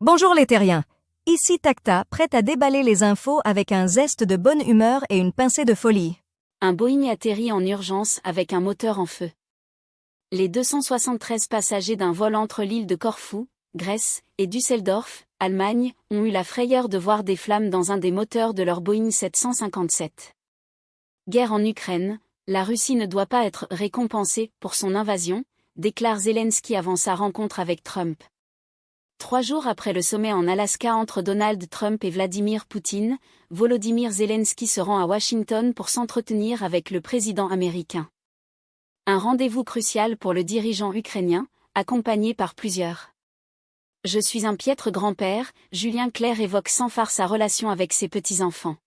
Bonjour les terriens, ici Tacta, prête à déballer les infos avec un zeste de bonne humeur et une pincée de folie. Un Boeing atterrit en urgence avec un moteur en feu. Les 273 passagers d'un vol entre l'île de Corfou, Grèce, et Düsseldorf, Allemagne, ont eu la frayeur de voir des flammes dans un des moteurs de leur Boeing 757. Guerre en Ukraine, la Russie ne doit pas être récompensée pour son invasion, déclare Zelensky avant sa rencontre avec Trump. 3 jours après le sommet en Alaska entre Donald Trump et Vladimir Poutine, Volodymyr Zelensky se rend à Washington pour s'entretenir avec le président américain. Un rendez-vous crucial pour le dirigeant ukrainien, accompagné par plusieurs. Je suis un piètre grand-père, Julien Clerc évoque sans phare sa relation avec ses petits-enfants.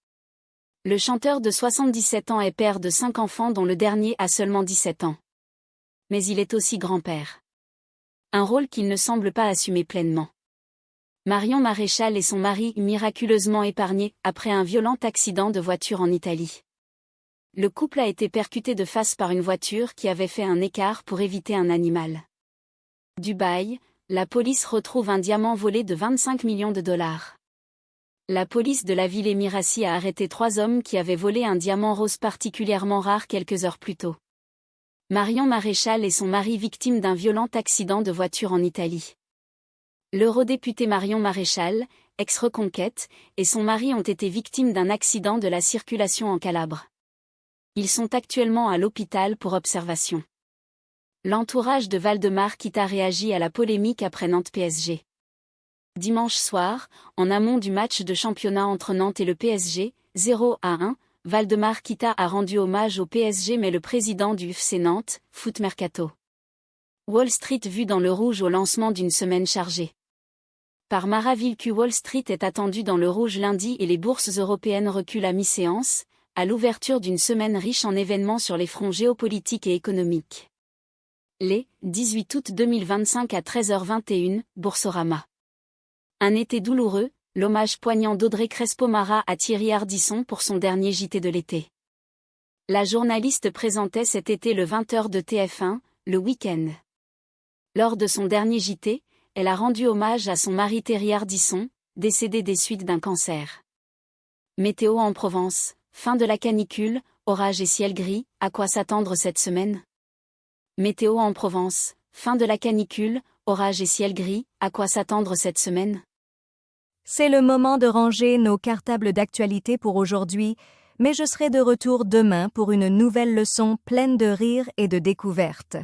Le chanteur de 77 ans est père de 5 enfants dont le dernier a seulement 17 ans. Mais il est aussi grand-père. Un rôle qu'il ne semble pas assumer pleinement. Marion Maréchal et son mari miraculeusement épargnés après un violent accident de voiture en Italie. Le couple a été percuté de face par une voiture qui avait fait un écart pour éviter un animal. Dubaï, la police retrouve un diamant volé de 25 millions de dollars. La police de la ville émiratie a arrêté 3 hommes qui avaient volé un diamant rose particulièrement rare quelques heures plus tôt. Marion Maréchal et son mari victimes d'un violent accident de voiture en Italie. L'eurodéputée Marion Maréchal, ex-Reconquête, et son mari ont été victimes d'un accident de la circulation en Calabre. Ils sont actuellement à l'hôpital pour observation. L'entourage de Waldemar Kita réagit à la polémique après Nantes-PSG. Dimanche soir, en amont du match de championnat entre Nantes et le PSG, 0-1, Waldemar Kita a rendu hommage au PSG mais le président du FC Nantes, Foot Mercato. Wall Street vue dans le rouge au lancement d'une semaine chargée. Par Mara Vilcu, Wall Street est attendue dans le rouge lundi et les bourses européennes reculent à mi-séance, à l'ouverture d'une semaine riche en événements sur les fronts géopolitiques et économiques. Les 18 août 2025 à 13h21, Boursorama. Un été douloureux, l'hommage poignant d'Audrey Crespo-Mara à Thierry Ardisson pour son dernier JT de l'été. La journaliste présentait cet été le 20h de TF1, le week-end. Lors de son dernier JT, elle a rendu hommage à son mari Thierry Ardisson, décédé des suites d'un cancer. Météo en Provence, fin de la canicule, orage et ciel gris, à quoi s'attendre cette semaine? Météo en Provence, fin de la canicule, orage et ciel gris, à quoi s'attendre cette semaine? C'est le moment de ranger nos cartables d'actualité pour aujourd'hui, mais je serai de retour demain pour une nouvelle leçon pleine de rire et de découvertes.